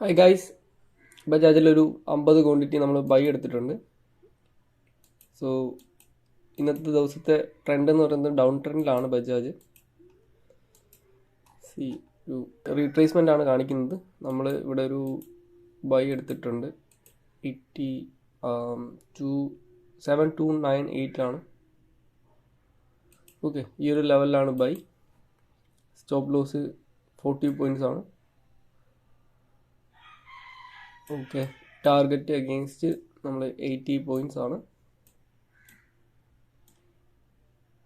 Hi guys, ബജാജിലൊരു 50 quantity നമ്മൾ by എടുത്തിട്ടുണ്ട്. So ഇന്നത്തെ ദിവസത്തെ ട്രെൻഡ് എന്ന് പറയുന്നത് ഡൗൺ ട്രെൻഡിലാണ് ബജാജ്. ഒരു റീട്രേസ്മെൻ്റ് ആണ് കാണിക്കുന്നത്. നമ്മൾ ഇവിടെ ഒരു ബൈ എടുത്തിട്ടുണ്ട് 7298 ഓക്കെ. ഈ ഒരു ലെവലിലാണ് ബൈ. സ്റ്റോപ്പ് ലോസ് 40 പോയിൻറ്റ്സ് ആണ്. ഓക്കെ, ടാർഗറ്റ് അഗെയിൻസ്റ്റ് നമ്മൾ 80 പോയിൻറ്റ്സ് ആണ്.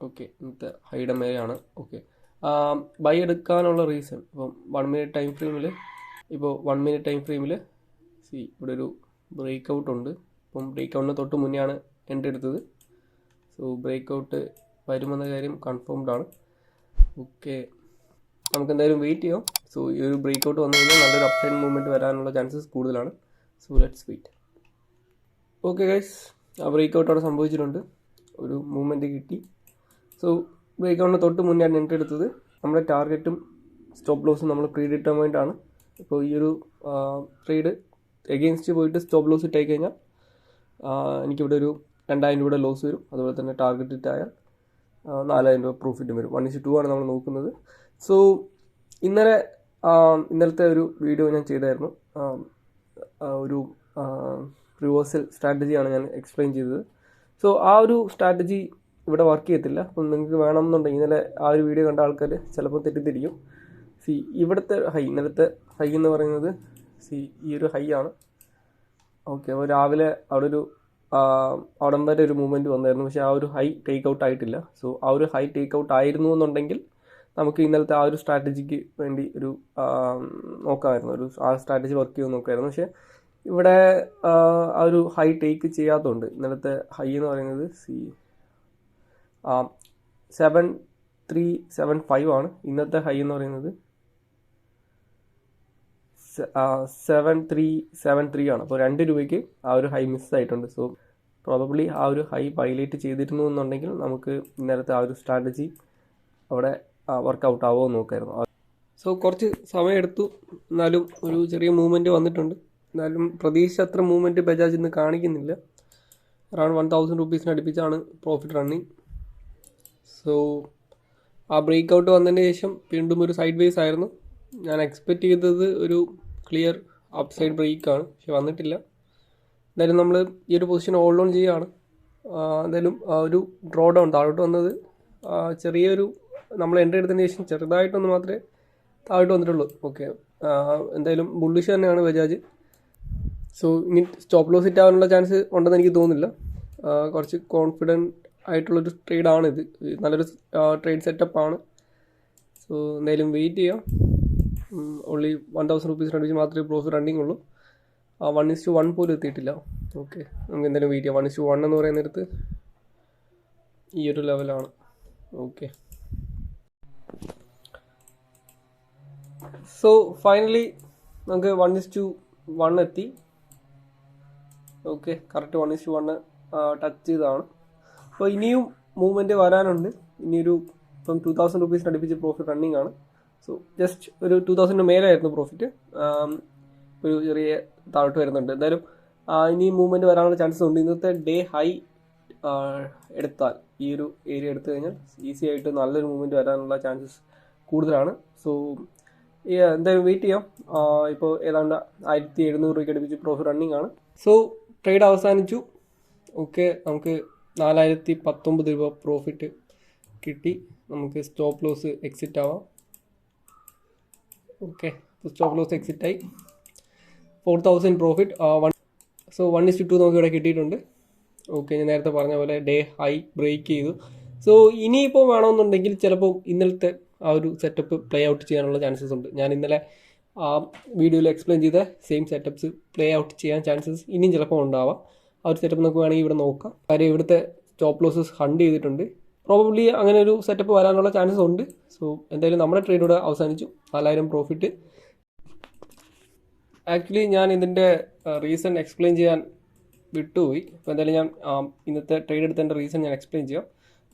ഓക്കെ, ഇന്നത്തെ ഹൈയുടെ മേലെയാണ്. ഓക്കെ, ബൈ എടുക്കാനുള്ള റീസൺ ഇപ്പം 1 മിനിറ്റ് ടൈം ഫ്രെയിമിൽ ഇവിടെ ഒരു ബ്രേക്ക് ഔട്ട് ഉണ്ട്. ഇപ്പം ബ്രേക്ക് ഔട്ടിന് തൊട്ട് മുന്നെയാണ് എൻട്രി എടുത്തത്. സോ ബ്രേക്ക് ഔട്ട് വരുമെന്ന കാര്യം കൺഫേംഡ് ആണ്. ഓക്കെ, നമുക്ക് എന്തായാലും വെയിറ്റ് ചെയ്യാം. സോ ഈ ഒരു ബ്രേക്ക് ഔട്ട് വന്നു കഴിഞ്ഞാൽ നല്ലൊരു അപ് സൈഡ് മൂവ്മെൻറ്റ് വരാനുള്ള ചാൻസസ് കൂടുതലാണ്. So let's wait. Okay guys, ആ ബ്രേക്ക് ഔട്ട് അവിടെ സംഭവിച്ചിട്ടുണ്ട്. ഒരു മൂവ്മെൻറ്റ് കിട്ടി. സോ ബ്രേക്ക് ഔട്ടിന് തൊട്ട് മുന്നെയാണ് എൻട്രി എടുത്തത്. നമ്മുടെ ടാർഗറ്റും സ്റ്റോപ്പ് ലോസും നമ്മൾ പ്രീ ഡിറ്റർമൈൻഡ് ആണ്. ഇപ്പോൾ ഈ ഒരു ട്രേഡ് എഗെയിൻസ്റ്റ് പോയിട്ട് സ്റ്റോപ്പ് ലോസ് ഇട്ടായി കഴിഞ്ഞാൽ എനിക്കിവിടെ ഒരു 2000 രൂപയുടെ ലോസ് വരും. അതുപോലെ തന്നെ ടാർഗറ്റ് ഇട്ടായാൽ 4000 രൂപ പ്രോഫിറ്റും വരും. 1:2 ആണ് നമ്മൾ നോക്കുന്നത്. സോ ഇന്നലത്തെ ഒരു വീഡിയോ ഞാൻ ചെയ്തായിരുന്നു. ഒരു റിവേഴ്സൽ സ്ട്രാറ്റജിയാണ് ഞാൻ എക്സ്പ്ലെയിൻ ചെയ്തത്. സോ ആ ഒരു സ്ട്രാറ്റജി ഇവിടെ വർക്ക് ചെയ്യത്തില്ല. അപ്പം നിങ്ങൾക്ക് വേണമെന്നുണ്ടെങ്കിൽ ഇന്നലെ ആ ഒരു വീഡിയോ കണ്ട ആൾക്കാർ ചിലപ്പോൾ തെറ്റിദ്ധരിക്കും. ഇവിടുത്തെ ഇന്നലത്തെ ഹൈ എന്ന് പറയുന്നത് ഈ ഒരു ഹൈ ആണ്. ഓക്കെ, അപ്പോൾ രാവിലെ അവിടം വരെ ഒരു മൂവ്മെൻറ്റ് വന്നായിരുന്നു. പക്ഷേ ആ ഒരു ഹൈ ടേക്ക് ഔട്ട് ആയിട്ടില്ല. സോ ആ ഒരു ഹൈ ടേക്ക് ഔട്ട് ആയിരുന്നു എന്നുണ്ടെങ്കിൽ നമുക്ക് ഇന്നലത്തെ ആ ഒരു സ്ട്രാറ്റജിക്ക് വേണ്ടി നോക്കാമായിരുന്നു. ആ സ്ട്രാറ്റജി വർക്ക് ചെയ്ത് നോക്കാമായിരുന്നു. പക്ഷേ ഇവിടെ ആ ഒരു ഹൈ ടേക്ക് ചെയ്യാത്തതുകൊണ്ട് ഇന്നലത്തെ ഹൈ എന്ന് പറയുന്നത് 7375 ആണ്. ഇന്നത്തെ ഹൈ എന്ന് പറയുന്നത് 7373 ആണ്. അപ്പോൾ 2 രൂപയ്ക്ക് ആ ഒരു ഹൈ മിസ്സായിട്ടുണ്ട്. സോ പ്രോബബ്ലി ആ ഒരു ഹൈ വയലേറ്റ് ചെയ്തിരുന്നു എന്നുണ്ടെങ്കിൽ നമുക്ക് ഇന്നലത്തെ ആ ഒരു സ്ട്രാറ്റജി അവിടെ വർക്കൗട്ട് ആവുമോ നോക്കായിരുന്നു. സോ കുറച്ച് സമയമെടുത്തു, എന്നാലും ഒരു ചെറിയ മൂവ്മെൻറ്റ് വന്നിട്ടുണ്ട്. എന്നാലും പ്രതീക്ഷിച്ച അത്ര മൂവ്മെൻറ്റ് ബജാജ് ഇന്ന് കാണിക്കുന്നില്ല. അറൗണ്ട് 1000 രൂപീസിന് അടുപ്പിച്ചാണ് പ്രോഫിറ്റ് റണ്ണിങ്. സോ ആ ബ്രേക്ക് ഔട്ട് വന്നതിന് ശേഷം വീണ്ടും ഒരു സൈഡ് വേസ് ആയിരുന്നു. ഞാൻ എക്സ്പെക്റ്റ് ചെയ്തത് ഒരു ക്ലിയർ അപ്പ് സൈഡ് ബ്രേക്കാണ്, പക്ഷെ വന്നിട്ടില്ല. എന്തായാലും നമ്മൾ ഈ ഒരു പൊസിഷൻ ഹോൾഡ് ഓൺ ചെയ്യുകയാണ്. എന്തായാലും ഒരു ഡ്രോ ഡൗൺ താഴോട്ട് വന്നത് ചെറിയൊരു നമ്മൾ എൻട്രി എടുത്തതിന് ശേഷം ചെറുതായിട്ടൊന്ന് മാത്രമേ താഴോട്ട് വന്നിട്ടുള്ളൂ. ഓക്കെ, എന്തായാലും ബുള്ളിഷ് തന്നെയാണ് ബജാജ്. സോ ഇനി സ്റ്റോപ്പ് ലോസ് ഹിറ്റ് ആവാനുള്ള ചാൻസ് ഉണ്ടെന്ന് എനിക്ക് തോന്നുന്നില്ല. കുറച്ച് കോൺഫിഡൻറ്റ് ആയിട്ടുള്ളൊരു ട്രേഡാണിത്. നല്ലൊരു ട്രേഡ് സെറ്റപ്പാണ്. സോ എന്തായാലും വെയിറ്റ് ചെയ്യാം. ഓൺലി 1000 രൂപീസിന് അടുപ്പിച്ച് മാത്രമേ പ്രോഫിറ്റ് റണ്ണിങ് ഉള്ളൂ. 1:1 പോലും എത്തിയിട്ടില്ല. ഓക്കെ, നമുക്ക് എന്തായാലും വെയിറ്റ് ചെയ്യാം. 1:1 എന്ന് പറയുന്നിടത്ത് ഈ ഒരു ലെവലാണ്. ഓക്കെ, സോ ഫൈനലി നമുക്ക് 1:1 എത്തി. ഓക്കെ, കറക്റ്റ് 1:1 ടച്ച് ചെയ്തതാണ്. അപ്പോൾ ഇനിയും മൂവ്മെൻറ്റ് വരാനുണ്ട്. ഇനിയൊരു ഇപ്പം 2000 രൂപീസിന് അടുപ്പിച്ച് പ്രോഫിറ്റ് റണ്ണിങ് ആണ്. സോ ജസ്റ്റ് ഒരു 2000 മേലായിരുന്നു പ്രോഫിറ്റ്. ഒരു ചെറിയ താഴോട്ട് വരുന്നുണ്ട്. എന്തായാലും ഇനി മൂവ്മെൻറ്റ് വരാനുള്ള ചാൻസസ് ഉണ്ട്. ഇന്നത്തെ ഡേ ഹൈ എടുത്താൽ ഈ ഒരു ഏരിയ എടുത്തു കഴിഞ്ഞാൽ ഈസി ആയിട്ട് നല്ലൊരു മൂവ്മെൻറ്റ് വരാനുള്ള ചാൻസസ് കൂടുതലാണ്. സോ എന്തായാലും വെയിറ്റ് ചെയ്യാം. ഇപ്പോൾ ഏതാണ്ട് 1700 രൂപയ്ക്ക് അടുപ്പിച്ച് പ്രോഫിറ്റ് റണ്ണിങ് ആണ്. സോ ട്രേഡ് അവസാനിച്ചു. ഓക്കെ, നമുക്ക് 4019 രൂപ പ്രോഫിറ്റ് കിട്ടി. നമുക്ക് സ്റ്റോപ്പ് ലോസ് എക്സിറ്റ് ആവാം. ഓക്കെ, സ്റ്റോപ്പ് ലോസ് എക്സിറ്റായി 4000 പ്രോഫിറ്റ്. സോ 1:2 നമുക്ക് ഇവിടെ കിട്ടിയിട്ടുണ്ട്. ഓക്കെ, ഞാൻ നേരത്തെ പറഞ്ഞ പോലെ ഡേ ഹൈ ബ്രേക്ക് ചെയ്തു. സോ ഇനിയിപ്പോൾ വേണമെന്നുണ്ടെങ്കിൽ ചിലപ്പോൾ ഇന്നലത്തെ ആ ഒരു സെറ്റപ്പ് പ്ലേ ഔട്ട് ചെയ്യാനുള്ള ചാൻസസ് ഉണ്ട്. ഞാൻ ഇന്നലെ ആ വീഡിയോയിൽ എക്സ്പ്ലെയിൻ ചെയ്ത സെയിം സെറ്റപ്പ്സ് പ്ലേ ഔട്ട് ചെയ്യാൻ ചാൻസസ് ഇനിയും ചിലപ്പോൾ ഉണ്ടാവാം. ആ ഒരു സെറ്റപ്പ് നമുക്ക് വേണമെങ്കിൽ ഇവിടെ നോക്കാം. കാര്യം ഇവിടുത്തെ സ്റ്റോപ്പ് ലോസസ് ഹണ്ട് ചെയ്തിട്ടുണ്ട്. പ്രോബബ്ലി അങ്ങനെ ഒരു സെറ്റപ്പ് വരാനുള്ള ചാൻസസ് ഉണ്ട്. സോ എന്തായാലും നമ്മുടെ ട്രേഡ് ഇവിടെ അവസാനിച്ചു. 4000 പ്രോഫിറ്റ്. ആക്ച്വലി ഞാൻ ഇതിൻ്റെ റീസൺ എക്സ്പ്ലെയിൻ ചെയ്യാൻ വിട്ടുപോയി. അപ്പോൾ എന്തായാലും ഞാൻ ഇന്നത്തെ ട്രേഡ് എടുത്തതിൻ്റെ റീസൺ ഞാൻ എക്സ്പ്ലെയിൻ ചെയ്യാം.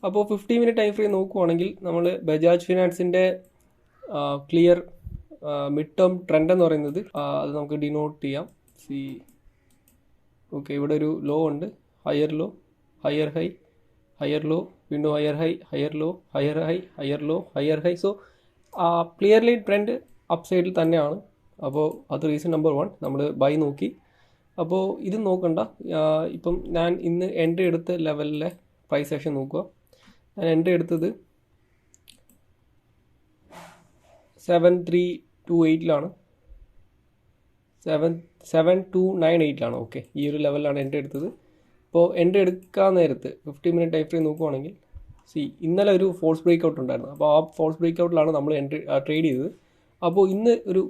അപ്പോൾ 50 മിനിറ്റ് ടൈം ഫ്രെയിം നോക്കുവാണെങ്കിൽ നമ്മൾ ബജാജ് ഫിനാൻസിൻ്റെ ക്ലിയർ മിഡ് ടേം ട്രെൻഡ് എന്ന് പറയുന്നത് അത് നമുക്ക് ഡിനോട്ട് ചെയ്യാം. സി ഓക്കെ, ഇവിടെ ഒരു ലോ ഉണ്ട്, higher low, higher high, higher low, വീണ്ടും higher high, higher low, higher high, higher low, higher high. So clearly trend up സൈഡിൽ തന്നെയാണ്. അപ്പോൾ അത് റീസൺ നമ്പർ 1, നമ്മൾ ബൈ നോക്കി. അപ്പോൾ ഇത് നോക്കണ്ട. ഇപ്പം ഞാൻ ഇന്ന് എൻട്രി എടുത്ത ലെവലിലെ പ്രൈസ് ആക്ഷൻ നോക്കുക. ഞാൻ എൻട്രി എടുത്തത് 7328 7298 ഓക്കെ, ഈ ഒരു ലെവലിലാണ് എൻട്രി എടുത്തത്. അപ്പോൾ എൻട്രി എടുക്കാൻ നേരത്ത് 50 മിനിറ്റ് ടൈം ഫ്രെയിം നോക്കുവാണെങ്കിൽ ഇന്നലെ ഒരു ഫോൾസ് ബ്രേക്ക് ഔട്ട് ഉണ്ടായിരുന്നു. അപ്പോൾ ആ ഫോൾസ് ബ്രേക്ക് ഔട്ടിലാണ് നമ്മൾ ട്രേഡ് ചെയ്തത്. അപ്പോൾ ഇന്ന് ഒരു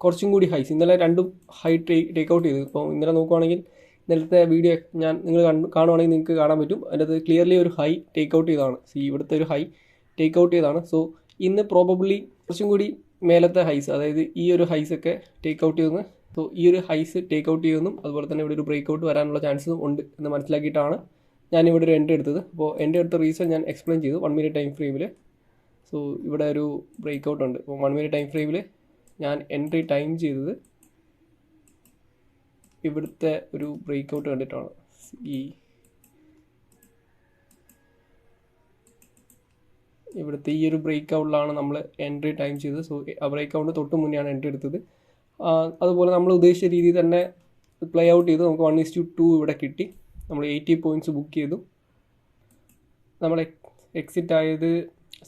കുറച്ചും കൂടി ഹൈസ്, ഇന്നലെ രണ്ടും ഹൈ ടേക്ക് ഔട്ട് ചെയ്തു. ഇപ്പോൾ ഇന്നലെ നോക്കുവാണെങ്കിൽ ഇന്നലത്തെ വീഡിയോ നിങ്ങൾ കാണുവാണെങ്കിൽ നിങ്ങൾക്ക് കാണാൻ പറ്റും. അതിനകത്ത് ക്ലിയർലി ഒരു ഹൈ ടേക്ക് ഔട്ട് ചെയ്തതാണ്. ഇവിടുത്തെ ഒരു ഹൈ ടേക്ക് ഔട്ട് ചെയ്തതാണ്. സോ ഇന്ന് പ്രോബബ്ലി കുറച്ചും കൂടി മേലത്തെ ഹൈസ്, അതായത് ഈ ഒരു ഹൈസൊക്കെ ടേക്ക് ഔട്ട് ചെയ്യുന്നു. സോ ഈ ഒരു ഹൈസ് ടേക്ക് ഔട്ട് ചെയ്യുന്നു, അതുപോലെ തന്നെ ഇവിടെ ഒരു ബ്രേക്ക് ഔട്ട് വരാനുള്ള ചാൻസും ഉണ്ട് എന്ന് മനസ്സിലാക്കിയിട്ടാണ് ഞാനിവിടെ ഒരു എൻട്രി എടുത്തത്. അപ്പോൾ എൻട്രി എടുത്ത റീസൺ ഞാൻ എക്സ്പ്ലെയിൻ ചെയ്തു 1 മിനിറ്റ് ടൈം ഫ്രെയിമിൽ. സോ ഇവിടെ ഒരു ബ്രേക്ക് ഔട്ട് ഉണ്ട്. അപ്പോൾ 1 മിനിറ്റ് ടൈം ഫ്രെയിമിൽ ഞാൻ എൻട്രി ടൈം ചെയ്തത് ഇവിടുത്തെ ഒരു ബ്രേക്ക് ഔട്ട് കണ്ടിട്ടാണ്. ഇവിടുത്തെ ഈ ഒരു ബ്രേക്ക് ഔട്ടിലാണ് നമ്മൾ എൻട്രി ടൈം ചെയ്തത്. സോ ആ ബ്രേക്ക് ഔട്ടിന് തൊട്ട് മുന്നെയാണ് എൻട്രി എടുത്തത്. അതുപോലെ നമ്മൾ ഉദ്ദേശിച്ച രീതിയിൽ തന്നെ പ്ലേ ഔട്ട് ചെയ്ത് നമുക്ക് 1:2 ഇവിടെ കിട്ടി. നമ്മൾ 80 പോയിൻറ്റ്സ് ബുക്ക് ചെയ്തു. നമ്മൾ എക്സിറ്റ് ആയത്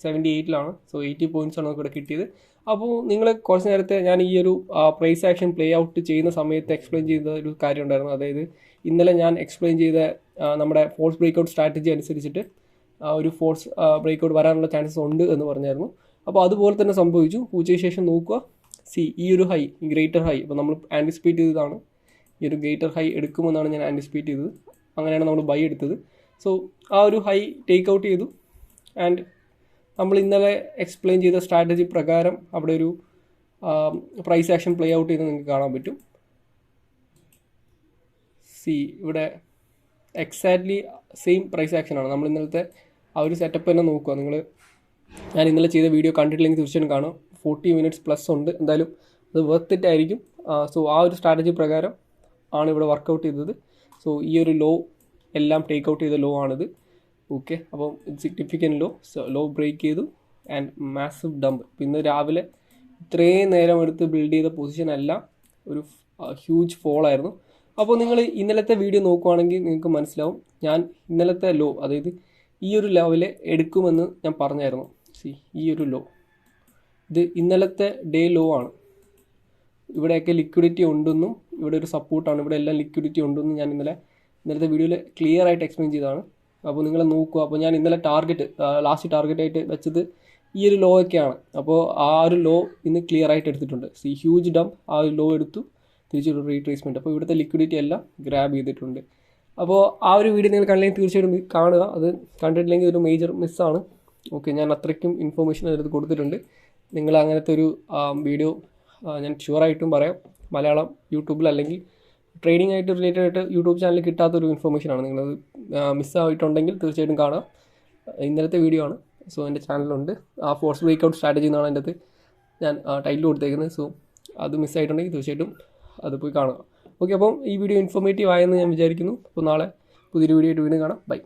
78 സോ 80 പോയിൻറ്റ്സാണ് നമുക്ക് ഇവിടെ കിട്ടിയത്. അപ്പോൾ നിങ്ങൾ കുറച്ച് നേരത്തെ ഞാൻ ഈ ഒരു പ്രൈസ് ആക്ഷൻ പ്ലേ ഔട്ട് ചെയ്യുന്ന സമയത്ത് എക്സ്പ്ലെയിൻ ചെയ്ത ഒരു കാര്യം ഉണ്ടായിരുന്നു. അതായത് ഇന്നലെ ഞാൻ എക്സ്പ്ലെയിൻ ചെയ്ത നമ്മുടെ ഫോൾസ് ബ്രേക്ക് ഔട്ട് സ്ട്രാറ്റജി അനുസരിച്ചിട്ട് ഒരു ഫോൾസ് ബ്രേക്ക് ഔട്ട് വരാനുള്ള ചാൻസസ് ഉണ്ട് എന്ന് പറഞ്ഞായിരുന്നു. അപ്പോൾ അതുപോലെ തന്നെ സംഭവിച്ചു. ഉച്ചയ്ക്ക് ശേഷം നോക്കുക, ഈ ഒരു ഹൈ, ഗ്രേറ്റർ ഹൈ, അപ്പോൾ നമ്മൾ ആൻറ്റിസിപ്പേറ്റ് ചെയ്തതാണ് ഈ ഒരു ഗ്രേറ്റർ ഹൈ എടുക്കുമെന്നാണ് ഞാൻ ആൻറ്റിസിപ്പേറ്റ് ചെയ്തത്. അങ്ങനെയാണ് നമ്മൾ ബൈ എടുത്തത്. സോ ആ ഒരു ഹൈ ടേക്ക് ഔട്ട് ചെയ്തു. ആൻഡ് നമ്മൾ ഇന്നലെ എക്സ്പ്ലെയിൻ ചെയ്ത സ്ട്രാറ്റജി പ്രകാരം അവിടെ ഒരു പ്രൈസ് ആക്ഷൻ പ്ലേ ഔട്ട് ചെയ്ത് നിങ്ങൾക്ക് കാണാൻ പറ്റും. ഇവിടെ എക്സാക്ട്ലി സെയിം പ്രൈസ് ആക്ഷനാണ്. നമ്മൾ ഇന്നലത്തെ ആ ഒരു സെറ്റപ്പ് തന്നെ നോക്കുക. ഞാൻ ഇന്നലെ ചെയ്ത വീഡിയോ കണ്ടിട്ടില്ലെങ്കിൽ തീർച്ചയായും കാണും. 40 മിനിറ്റ്സ് പ്ലസ് ഉണ്ട്. എന്തായാലും അത് വർത്ത് ഇറ്റ് ആയിരിക്കും. സോ ആ ഒരു സ്ട്രാറ്റജി പ്രകാരം ആണ് ഇവിടെ വർക്കൗട്ട് ചെയ്തത്. സോ ഈ ഒരു ലോ എല്ലാം ടേക്ക് ഔട്ട് ചെയ്ത ലോ ആണിത്. ഓക്കെ, അപ്പം സിഗ്നിഫിക്കൻറ്റ് ലോ ബ്രേക്ക് ചെയ്തു ആൻഡ് മാസീവ് ഡംപ്. ഇന്ന് രാവിലെ ഇത്രയും നേരം എടുത്ത് ബിൽഡ് ചെയ്ത പൊസിഷൻ എല്ലാം ഒരു ഹ്യൂജ് ഫോളായിരുന്നു. അപ്പോൾ നിങ്ങൾ ഇന്നലത്തെ വീഡിയോ നോക്കുവാണെങ്കിൽ നിങ്ങൾക്ക് മനസ്സിലാവും ഞാൻ ഇന്നലത്തെ ലോ, അതായത് ഈ ഒരു ലെവല് എടുക്കുമെന്ന് ഞാൻ പറഞ്ഞായിരുന്നു. ഈ ഒരു ലോ ഇത് ഇന്നലത്തെ ഡേ ലോ ആണ്. ഇവിടെയൊക്കെ ലിക്വിഡിറ്റി ഉണ്ടെന്നും ഇവിടെ ഒരു സപ്പോർട്ടാണ്, ഇവിടെ എല്ലാം ലിക്വിഡിറ്റി ഉണ്ടെന്നും ഞാൻ ഇന്നലത്തെ വീഡിയോയിൽ ക്ലിയർ ആയിട്ട് എക്സ്പ്ലെയിൻ ചെയ്തതാണ്. അപ്പോൾ നിങ്ങൾ നോക്കുക. അപ്പോൾ ഞാൻ ഇന്നലെ ലാസ്റ്റ് ടാർഗറ്റായിട്ട് വെച്ചത് ഈ ഒരു ലോ ഒക്കെയാണ്. അപ്പോൾ ആ ഒരു ലോ ഇന്ന് ക്ലിയർ ആയിട്ട് എടുത്തിട്ടുണ്ട്. ഹ്യൂജ് ഡംപ്, ആ ഒരു ലോ എടുത്തു, തിരിച്ചൊരു റീട്രേസ്മെൻറ്റ്. അപ്പോൾ ഇവിടുത്തെ ലിക്വിഡിറ്റി എല്ലാം ഗ്രാബ് ചെയ്തിട്ടുണ്ട്. അപ്പോൾ ആ ഒരു വീഡിയോ നിങ്ങൾ കണ്ടില്ലെങ്കിൽ തീർച്ചയായിട്ടും കാണുക. അത് കണ്ടിട്ടില്ലെങ്കിൽ ഒരു മേജർ മിസ്സാണ്. ഓക്കെ, ഞാൻ അത്രയ്ക്കും ഇൻഫോർമേഷൻ അതിനകത്ത് കൊടുത്തിട്ടുണ്ട്. നിങ്ങൾ അങ്ങനത്തെ ഒരു വീഡിയോ ഞാൻ ഷുവറായിട്ടും പറയാം, മലയാളം യൂട്യൂബിൽ അല്ലെങ്കിൽ ട്രേഡിംഗ് ആയിട്ട് റിലേറ്റഡ് ആയിട്ട് യൂട്യൂബ് ചാനലിൽ കിട്ടാത്തൊരു ഇൻഫോർമേഷനാണ്. നിങ്ങളത് മിസ്സായിട്ടുണ്ടെങ്കിൽ തീർച്ചയായിട്ടും കാണാം. ഇന്നലത്തെ വീഡിയോ ആണ്. സോ എൻ്റെ ചാനലുണ്ട്. ആ ഫോഴ്സ് ബ്രേക്ക് ഔട്ട് സ്ട്രാറ്റജി എന്നാണ് എൻ്റെ അത് ഞാൻ ടൈറ്റിൽ കൊടുത്തേക്കുന്നത്. സോ അത് മിസ്സായിട്ടുണ്ടെങ്കിൽ തീർച്ചയായിട്ടും അത് പോയി കാണുക. ഓക്കെ, അപ്പം ഈ വീഡിയോ ഇൻഫോർമേറ്റീവ് ആയെന്ന് ഞാൻ വിചാരിക്കുന്നു. അപ്പോൾ നാളെ പുതിയൊരു വീഡിയോ ആയിട്ട് വീണ്ടും കാണാം. ബൈ.